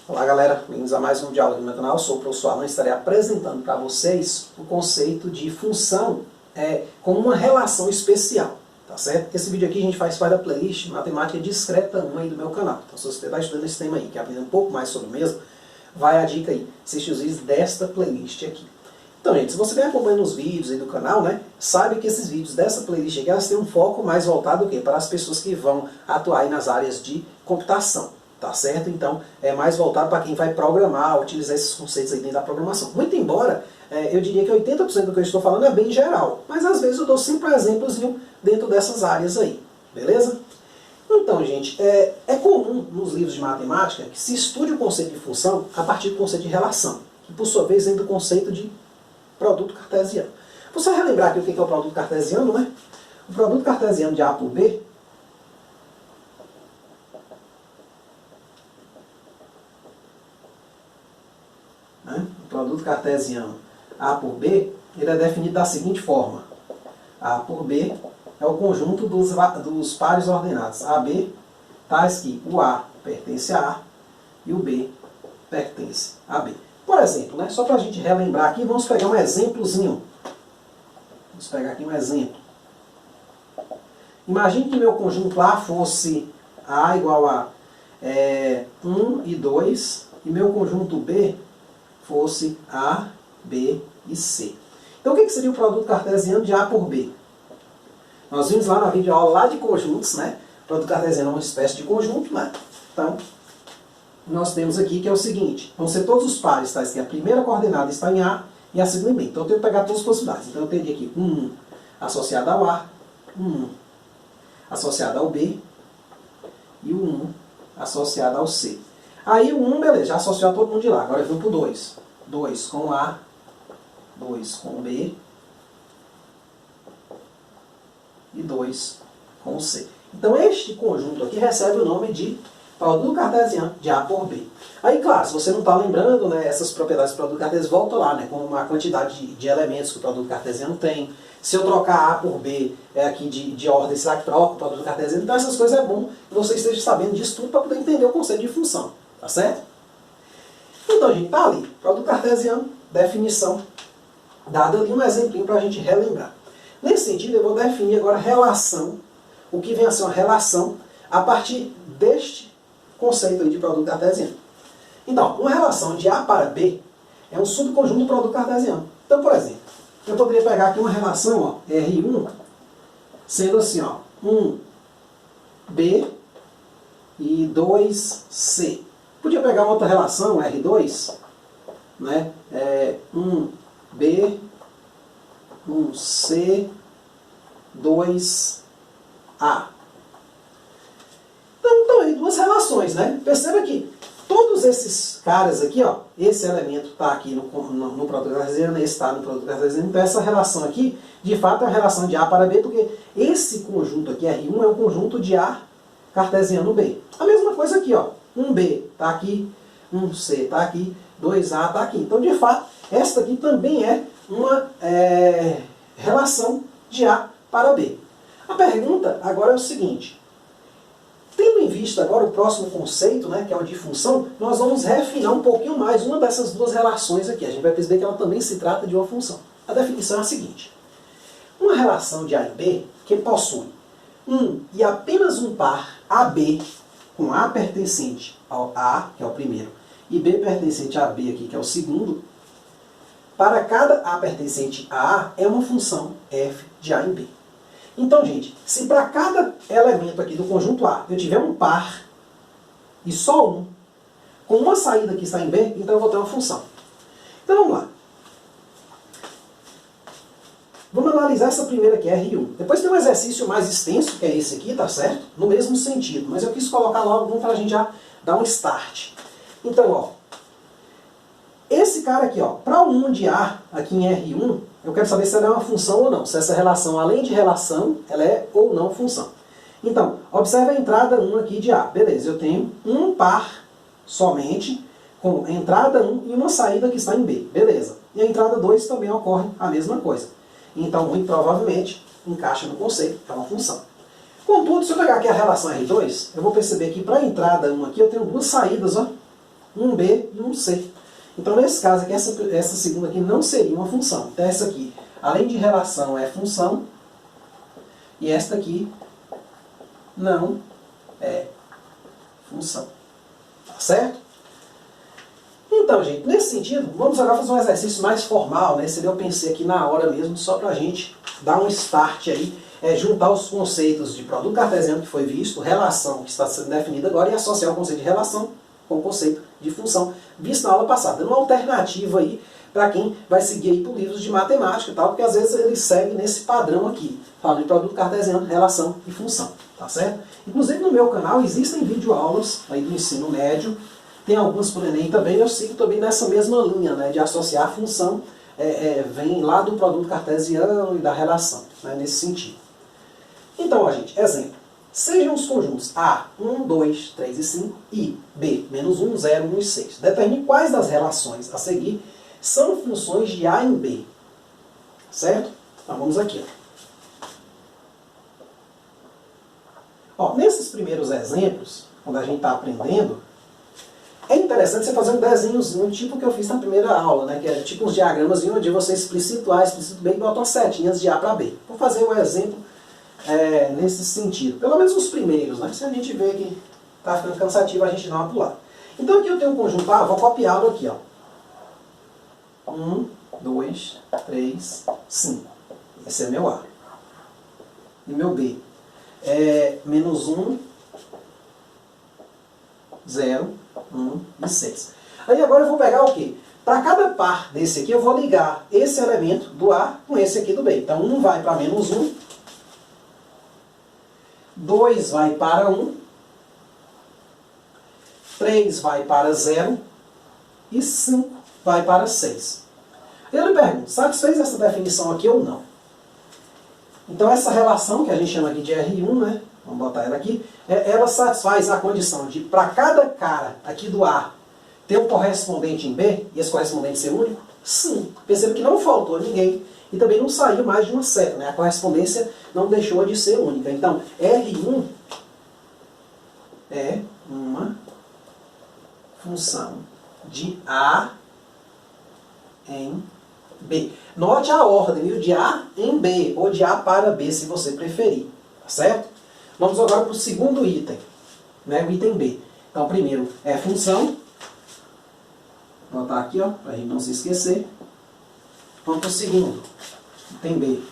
Olá galera, bem-vindos a mais um vídeo aqui no meu canal. Eu sou o professor Alan e estarei apresentando para vocês o conceito de função como uma relação especial, tá certo? Esse vídeo aqui a gente faz parte da playlist Matemática Discreta 1 aí do meu canal. Então se você está estudando esse tema aí, quer aprender um pouco mais sobre o mesmo, vai a dica aí, assiste os vídeos desta playlist aqui. Então gente, se você vem acompanhando os vídeos aí do canal, né, sabe que esses vídeos dessa playlist aqui, elas têm um foco mais voltado para as pessoas que vão atuar aí nas áreas de computação. Tá certo? Então, é mais voltado para quem vai programar, utilizar esses conceitos aí dentro da programação. Muito embora, eu diria que 80% do que eu estou falando é bem geral, mas às vezes eu dou sempre exemplos dentro dessas áreas aí, beleza? Então, gente, é comum nos livros de matemática que se estude o conceito de função a partir do conceito de relação, que por sua vez vem do conceito de produto cartesiano. Você vai relembrar aqui o que é o produto cartesiano, né? O produto cartesiano de A por B, o produto cartesiano A por B, ele é definido da seguinte forma. A por B é o conjunto dos pares ordenados AB, tais que o A pertence a A e o B pertence a B. Por exemplo, né, só para a gente relembrar aqui, vamos pegar um exemplozinho. Vamos pegar aqui um exemplo. Imagine que meu conjunto A fosse A igual a 1 e 2, e meu conjunto B fosse A, B e C. Então o que seria o produto cartesiano de A por B? Nós vimos lá na videoaula lá de conjuntos, né? O produto cartesiano é uma espécie de conjunto, né? Então, nós temos aqui que é o seguinte, vão ser todos os pares, tais que a primeira coordenada está em A e a segunda em B. Então eu tenho que pegar todas as possibilidades. Então eu teria aqui 1 associado ao A, 1 associado ao B e o 1 associado ao C. Aí o 1, beleza, já associou todo mundo de lá. Agora eu vou para o 2. 2 com A, 2 com B e 2 com C. Então este conjunto aqui recebe o nome de produto cartesiano de A por B. Aí, claro, se você não está lembrando, né, essas propriedades do produto cartesiano, volta lá, né, com a quantidade de elementos que o produto cartesiano tem. Se eu trocar A por B aqui de ordem, será que troca o produto cartesiano? Então essas coisas é bom que você esteja sabendo disso tudo para poder entender o conceito de função. Tá certo? Então, gente, tá ali. Produto cartesiano, definição, dada ali um exemplinho para a gente relembrar. Nesse sentido, eu vou definir agora relação, o que vem a ser uma relação, a partir deste conceito aí de produto cartesiano. Então, uma relação de A para B é um subconjunto do produto cartesiano. Então, por exemplo, eu poderia pegar aqui uma relação, ó, R1, sendo assim, ó, 1B e 2C. Podia pegar uma outra relação, R2, né? 1B, 1C, 2A. Então, estão aí duas relações, né? Perceba que todos esses caras aqui, ó, esse elemento está aqui no produto cartesiano, esse está no produto cartesiano, então essa relação aqui, de fato, é uma relação de A para B, porque esse conjunto aqui, R1, é um conjunto de A cartesiano B. A mesma coisa aqui, ó. 1B está aqui, 1C está aqui, 2A está aqui. Então, de fato, esta aqui também é uma relação de A para B. A pergunta agora é o seguinte. Tendo em vista agora o próximo conceito, né, que é o de função, nós vamos refinar um pouquinho mais uma dessas duas relações aqui. A gente vai perceber que ela também se trata de uma função. A definição é a seguinte. Uma relação de A e B que possui e apenas um par AB com A pertencente ao A, que é o primeiro, e B pertencente a B aqui, que é o segundo, para cada A pertencente a A é uma função f de A em B. Então, gente, se para cada elemento aqui do conjunto A eu tiver um par e só um, com uma saída que está em B, então eu vou ter uma função. Então vamos lá. Vamos analisar essa primeira aqui, R1. Depois tem um exercício mais extenso, que é esse aqui, tá certo? No mesmo sentido, mas eu quis colocar logo um para a gente já dar um start. Então, ó, esse cara aqui, ó, para o 1 de A, aqui em R1, eu quero saber se ela é uma função ou não. Se essa relação, além de relação, ela é ou não função. Então, observe a entrada 1 aqui de A. Beleza, eu tenho um par somente, com entrada 1 e uma saída que está em B. Beleza. E a entrada 2 também ocorre a mesma coisa. Então, muito provavelmente, encaixa no conceito, é uma função. Contudo, se eu pegar aqui a relação R2, eu vou perceber que para a entrada 1 aqui, eu tenho duas saídas, ó. um B e um C. Então, nesse caso aqui, essa segunda aqui não seria uma função. Então, essa aqui, além de relação, é função. E esta aqui não é função. Tá certo? Então, gente, nesse sentido, vamos agora fazer um exercício mais formal, né? Esse eu pensei aqui na hora mesmo, só para a gente dar um start aí, juntar os conceitos de produto cartesiano que foi visto, relação que está sendo definida agora, e associar o conceito de relação com o conceito de função, visto na aula passada. Dando uma alternativa aí para quem vai seguir aí por livros de matemática e tal, porque às vezes ele segue nesse padrão aqui, falando de produto cartesiano, relação e função, tá certo? Inclusive no meu canal existem videoaulas aí do ensino médio, tem algumas por Enem também, eu sigo também nessa mesma linha, né, de associar a função, vem lá do produto cartesiano e da relação, né, nesse sentido. Então, ó, gente, exemplo. Sejam os conjuntos A, 1, 2, 3 e 5 e B, menos 1, 0, 1 e 6. Determine quais das relações a seguir são funções de A em B. Certo? Então vamos aqui. Ó, nesses primeiros exemplos, quando a gente está aprendendo, é interessante você fazer um desenhozinho, tipo que eu fiz na primeira aula, né? Que é tipo uns diagramas onde você explicita A, explicita B e bota umas setinhas de A para B. Vou fazer um exemplo nesse sentido. Pelo menos os primeiros, né? Se a gente vê que está ficando cansativo, a gente dá uma pulada. Então aqui eu tenho um conjunto A, vou copiá-lo aqui, ó. 1, 2, 3, 5. Esse é meu A. E meu B é menos 1, 0, 1 e 6. Aí agora eu vou pegar o quê? Para cada par desse aqui, eu vou ligar esse elemento do A com esse aqui do B. Então 1 vai para menos 1, 2 vai para 1, 3 vai para 0 e 5 vai para 6. Eu lhe pergunto, satisfez essa definição aqui ou não? Então essa relação, que a gente chama aqui de R1, né? Vamos botar ela aqui, ela satisfaz a condição de, para cada cara aqui do A, ter um correspondente em B, e esse correspondente ser único? Sim. Perceba que não faltou ninguém, e também não saiu mais de uma seta, né? A correspondência não deixou de ser única. Então, R1 é uma função de A em B. Note a ordem, viu? De A em B, ou de A para B, se você preferir. Tá certo? Vamos agora para o segundo item, né? O item B. Então, primeiro é função. Vou botar aqui, ó, para a gente não se esquecer. Vamos para o segundo, item B.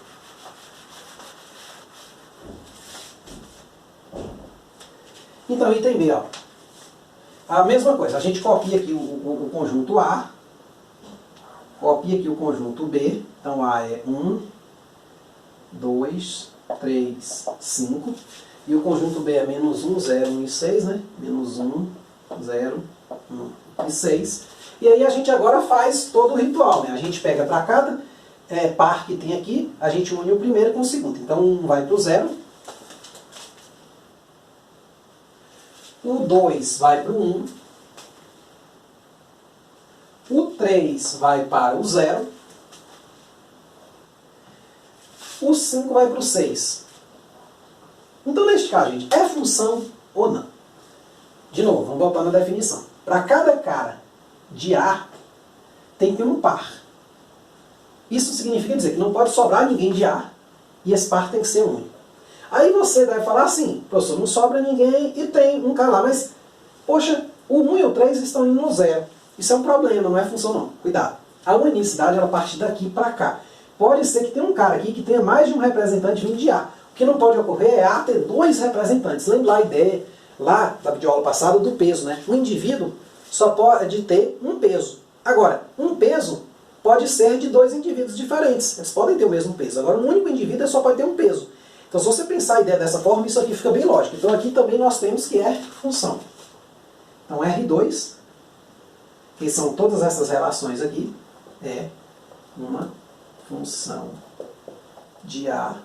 Então, item B, ó. A mesma coisa, a gente copia aqui o conjunto A, copia aqui o conjunto B, então A é 1, 2, 3, 5, e o conjunto B é menos 1, 0, 1 e 6, né? Menos 1, 0, 1 e 6. E aí a gente agora faz todo o ritual, né? A gente pega para cada par que tem aqui, a gente une o primeiro com o segundo. Então 1 vai para o 0, o 2 vai para o 1, o 3 vai para o 0, o 5 vai para o 6. Então, neste caso, gente, é função ou não? De novo, vamos voltar na definição. Para cada cara de A, tem que ter um par. Isso significa dizer que não pode sobrar ninguém de A, e esse par tem que ser único. Aí você deve falar assim, professor, não sobra ninguém e tem um cara lá, mas, poxa, o 1 e o 3 estão indo no 0. Isso é um problema, não é função não. Cuidado. A unicidade, ela parte daqui para cá. Pode ser que tenha um cara aqui que tenha mais de um representante vindo de A. O que não pode ocorrer é A ter dois representantes. Lembra lá a ideia, lá da videoaula passada, do peso, né? Um indivíduo só pode ter um peso. Agora, um peso pode ser de dois indivíduos diferentes. Eles podem ter o mesmo peso. Agora, um único indivíduo só pode ter um peso. Então, se você pensar a ideia dessa forma, isso aqui fica bem lógico. Então, aqui também nós temos que é função. Então, R2, que são todas essas relações aqui, é uma função de A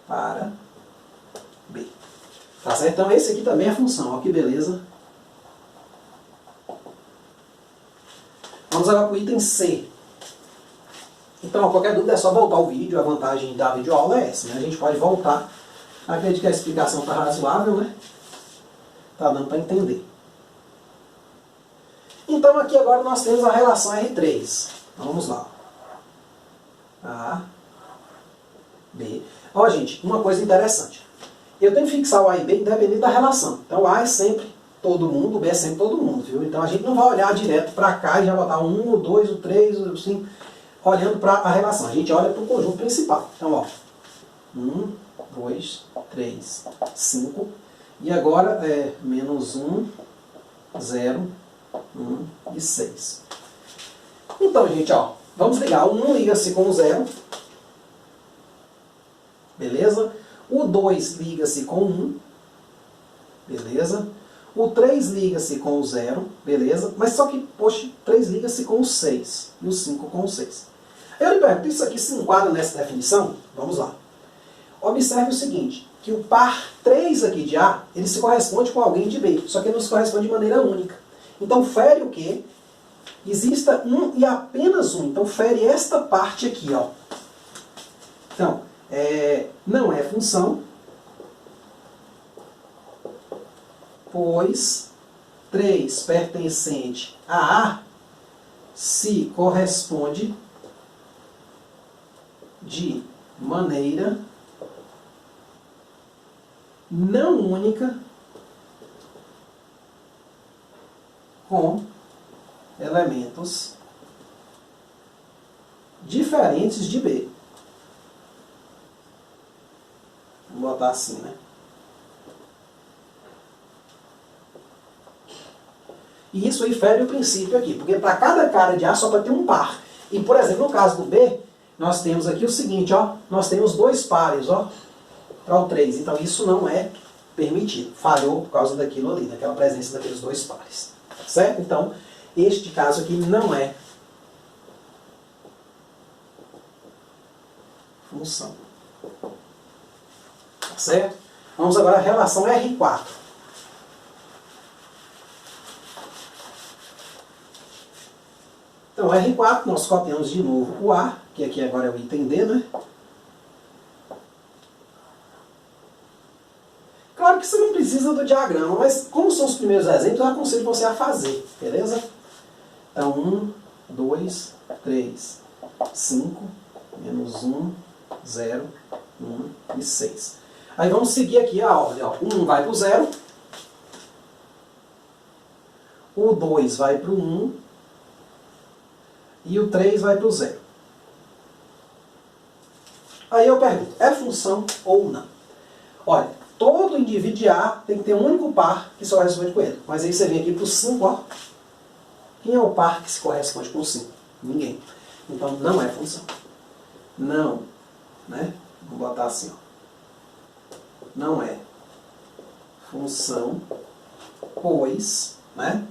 para B. Tá certo? Então, esse aqui também é função. Olha que beleza. Vamos agora para o item C. Então, qualquer dúvida é só voltar o vídeo. A vantagem da videoaula é essa, né? A gente pode voltar. Acredito que a explicação está razoável, né? Tá dando para entender. Então aqui agora nós temos a relação R3. Vamos lá. A, B. Ó, gente, uma coisa interessante. Eu tenho que fixar o A e B independente da relação. Então A é sempre todo mundo, o B é sempre todo mundo, viu? Então a gente não vai olhar direto para cá e já botar o 1, o 2, o 3, o 5, olhando para a relação. A gente olha para o conjunto principal. Então, ó, 1, 2, 3, 5. E agora é menos 1, 0, 1 e 6. Então, gente, ó, vamos ligar. O 1 liga-se com o 0. Beleza? O 2 liga-se com o 1. Beleza? O 3 liga-se com o 0. Beleza? Mas só que, poxa, 3 liga-se com o 6. E o 5 com o 6. Eu lhe pergunto, isso aqui se enquadra nessa definição? Vamos lá. Observe o seguinte, que o par 3 aqui de A, ele se corresponde com alguém de B, só que ele não se corresponde de maneira única. Então fere o quê? Exista um e apenas um. Então fere esta parte aqui, ó. Então, não é função, pois 3 pertencente a A se corresponde de maneira não única com elementos diferentes de B. Vamos botar assim, né? E isso aí fere o princípio aqui, porque para cada cara de A só pode ter um par. E, por exemplo, no caso do B, nós temos aqui o seguinte, ó, nós temos 2 pares, ó, para o 3. Então isso não é permitido. Falhou por causa daquilo ali, daquela presença daqueles 2 pares. Certo? Então, este caso aqui não é função. Certo? Vamos agora à relação R4. Então, R4, nós copiamos de novo o A, que aqui agora é o item D, né? Claro que você não precisa do diagrama, mas como são os primeiros exemplos, eu aconselho você a fazer, beleza? Então, 1, 2, 3, 5, menos 1, 0, 1 e 6. Aí vamos seguir aqui a ordem. Ó. 1 vai para o 0, o 2 vai para o 1 e o 3 vai para o 0. Aí eu pergunto, é função ou não? Olha, todo indivíduo de A tem que ter um único par que se corresponde com ele. Mas aí você vem aqui para o 5, ó. Quem é o par que se corresponde com o 5? Ninguém. Então não é função. Não. Né? Vou botar assim, ó. Não é função, pois, né,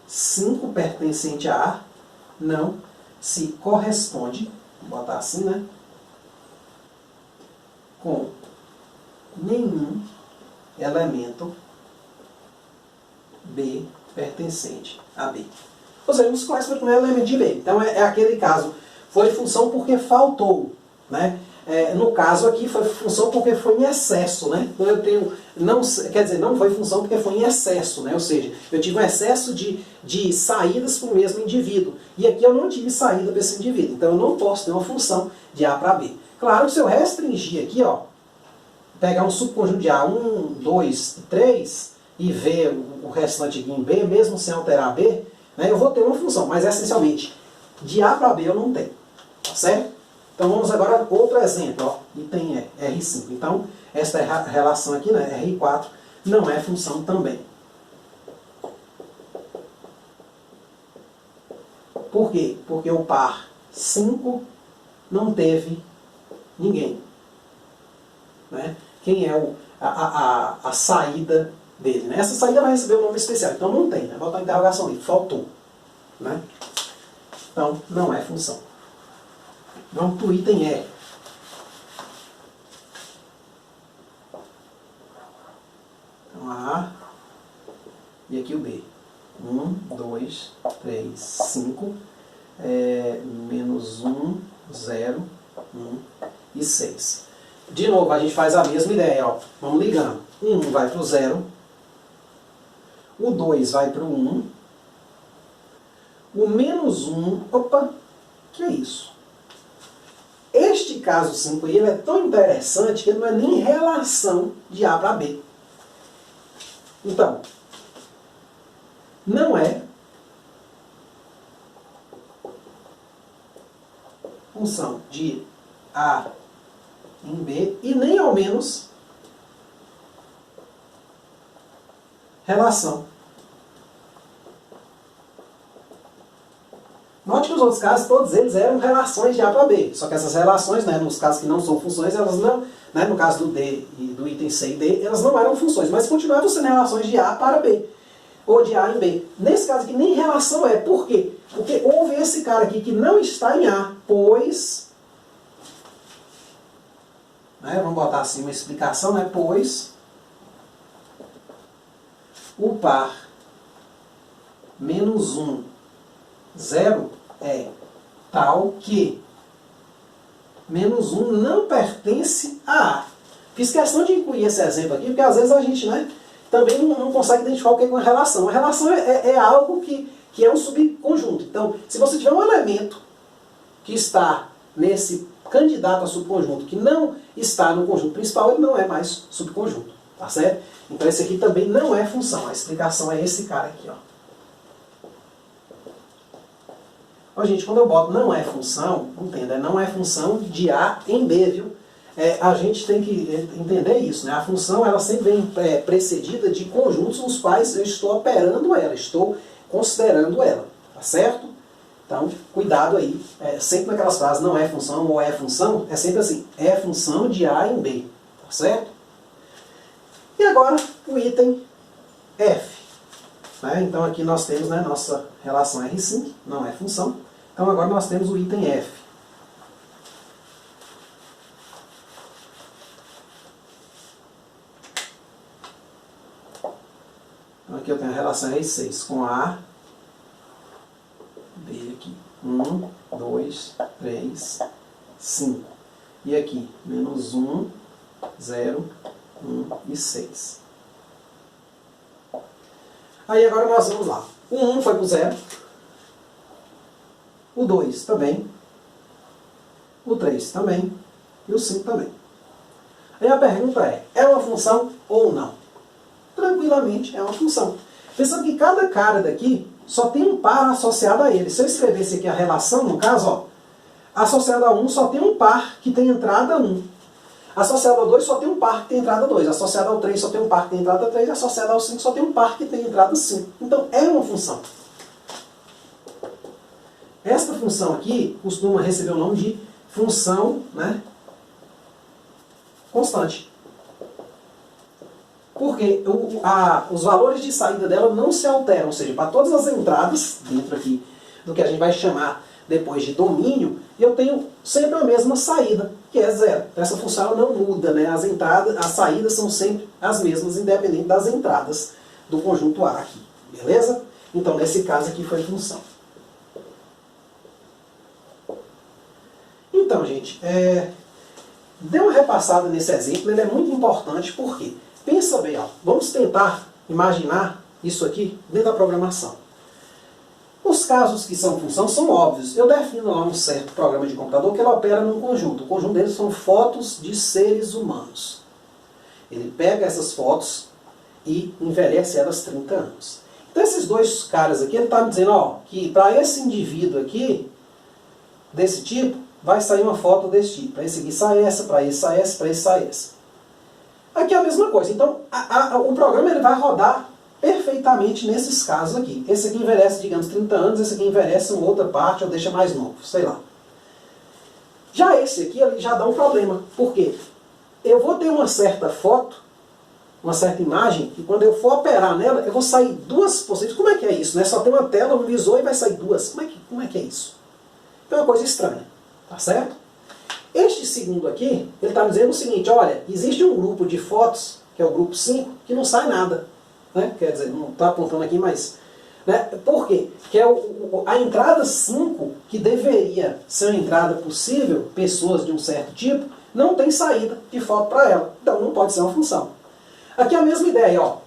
5 pertencente a A não se corresponde, vou botar assim, né, com nenhum elemento B pertencente a B. Ou seja, não se corresponde com nenhum elemento de B. Então é aquele caso, foi função porque faltou, né? No caso aqui foi função porque foi em excesso, né? Então eu tenho, não, quer dizer, não foi função porque foi em excesso, né? Ou seja, eu tive um excesso de saídas para o mesmo indivíduo. E aqui eu não tive saída para esse indivíduo. Então eu não posso ter uma função de A para B. Claro que se eu restringir aqui, ó, pegar um subconjunto de A, 1, 2 e 3, e ver o restante aqui em B, mesmo sem alterar B, né, eu vou ter uma função. Mas essencialmente, de A para B eu não tenho. Tá certo? Então vamos agora a outro exemplo, ó, item R5. Então, esta relação aqui, né, R4, não é função também. Por quê? Porque o par 5 não teve ninguém. Né? Quem é a saída dele? Né? Essa saída vai receber um nome especial, então não tem, né? Vou botar a interrogação ali, faltou. Né? Então, não é função. Vamos para o item E. Então, A e aqui o B. 1, 2, 3, 5, menos 1, 0, 1 e 6. De novo, a gente faz a mesma ideia. Ó. Vamos ligando. 1 vai para o 0, o 2 vai para o 1 O menos 1, opa, que é isso? Este caso 5 aí, ele é tão interessante que ele não é nem relação de A para B. Então, não é função de A em B e nem ao menos relação. Note que os outros casos, todos eles eram relações de A para B. Só que essas relações, né, nos casos que não são funções, elas não, né, no caso do D e do item C e D, elas não eram funções, mas continuavam sendo relações de A para B. Ou de A em B. Nesse caso aqui, nem relação é. Por quê? Porque houve esse cara aqui que não está em A, pois... Né, vamos botar assim uma explicação, né? Pois o par menos 1, 0 é tal que menos 1 não pertence a A. Fiz questão de incluir esse exemplo aqui, porque às vezes a gente, né, também não consegue identificar o que é uma relação. Uma relação é algo que é um subconjunto. Então, se você tiver um elemento que está nesse candidato a subconjunto, que não está no conjunto principal, ele não é mais subconjunto. Tá certo? Então esse aqui também não é função. A explicação é esse cara aqui, ó. Ó, gente, quando eu boto não é função, entenda, não é função de A em B, viu? A gente tem que entender isso, né? A função, ela sempre vem precedida de conjuntos nos quais eu estou operando ela, estou considerando ela, tá certo? Então, cuidado aí. Sempre naquelas frases não é função ou é função, é sempre assim, é função de A em B, tá certo? E agora, o item F. Né? Então aqui nós temos, né, nossa relação R5, não é função. Então agora nós temos o item F. Então aqui eu tenho a relação R6 com A, B aqui. 1, 2, 3, 5. E aqui, menos 1, 0, 1 e 6. Aí agora nós vamos lá. O 1 foi para o 0. O 2 também. O 3 também. E o 5 também. Aí a pergunta é uma função ou não? Tranquilamente é uma função. Pensando que cada cara daqui só tem um par associado a ele. Se eu escrevesse aqui a relação, no caso, ó, associado a 1 só tem um par que tem entrada 1. Associado ao 2 só tem um par que tem entrada 2. Associado ao 3 só tem um par que tem entrada 3. Associado ao 5 só tem um par que tem entrada 5. Então é uma função. Esta função aqui costuma receber o nome de função, né, constante. Porque os valores de saída dela não se alteram. Ou seja, para todas as entradas dentro aqui do que a gente vai chamar depois de domínio, eu tenho sempre a mesma saída, que é 0. Então essa função não muda, né? As saídas são sempre as mesmas, independente das entradas do conjunto A aqui. Beleza? Então nesse caso aqui foi função. Então, gente, dê uma repassada nesse exemplo, ele é muito importante, porque, pensa bem, ó, vamos tentar imaginar isso aqui dentro da programação. Os casos que são função são óbvios. Eu defino lá um certo programa de computador que ele opera num conjunto. O conjunto deles são fotos de seres humanos. Ele pega essas fotos e envelhece elas 30 anos. Então esses dois caras aqui, ele está me dizendo, ó, que para esse indivíduo aqui, desse tipo, vai sair uma foto desse tipo. Para esse aqui sai essa, para esse sai essa, para esse sai essa. Aqui é a mesma coisa. Então o programa ele vai rodar perfeitamente nesses casos aqui. Esse aqui envelhece, digamos, 30 anos, esse aqui envelhece uma outra parte ou deixa mais novo, sei lá. Já esse aqui, ele já dá um problema. Por quê? Eu vou ter uma certa foto, uma certa imagem, e quando eu for operar nela, eu vou sair duas possíveis. Como é que é isso? Né? Só tem uma tela, um visor e vai sair duas. Como é que é isso? É uma coisa estranha. Tá certo? Este segundo aqui, ele está dizendo o seguinte, olha, existe um grupo de fotos, que é o grupo 5, que não sai nada. Né? Quer dizer, não está apontando aqui, mas... Né? Por quê? Que é a entrada 5, que deveria ser uma entrada possível, pessoas de um certo tipo, não tem saída de foto para ela. Então não pode ser uma função. Aqui é a mesma ideia, ó.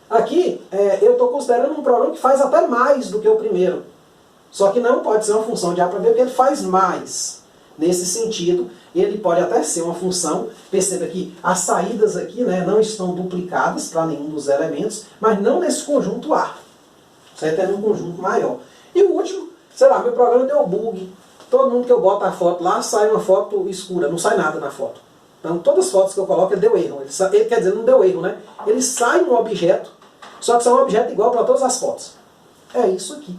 Aqui eu estou considerando um programa que faz até mais do que o primeiro. Só que não pode ser uma função de A para B, porque ele faz mais. Nesse sentido, ele pode até ser uma função, perceba que as saídas aqui, né, não estão duplicadas para nenhum dos elementos, mas não nesse conjunto A. Certo? É num conjunto maior. E o último, sei lá, meu programa deu bug. Todo mundo que eu boto a foto lá, sai uma foto escura, não sai nada na foto. Então todas as fotos que eu coloco, ele deu erro. Ele quer dizer, não deu erro, né? Ele sai um objeto, só que sai um objeto igual para todas as fotos. É isso aqui.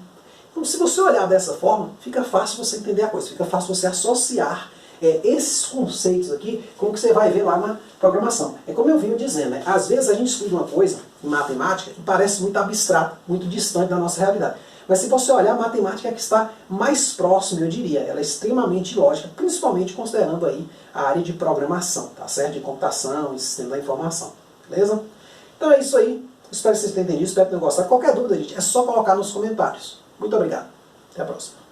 Então, se você olhar dessa forma, fica fácil você entender a coisa, fica fácil você associar esses conceitos aqui com o que você vai ver lá na programação. É como eu vinha dizendo, né? Às vezes a gente estuda uma coisa em matemática que parece muito abstrata, muito distante da nossa realidade. Mas se você olhar, a matemática é a que está mais próxima, eu diria. Ela é extremamente lógica, principalmente considerando aí a área de programação, tá certo? De computação e sistema da informação. Beleza? Então é isso aí. Espero que vocês tenham entendido, espero que tenham gostado. Qualquer dúvida, gente, é só colocar nos comentários. Muito obrigado. Até a próxima.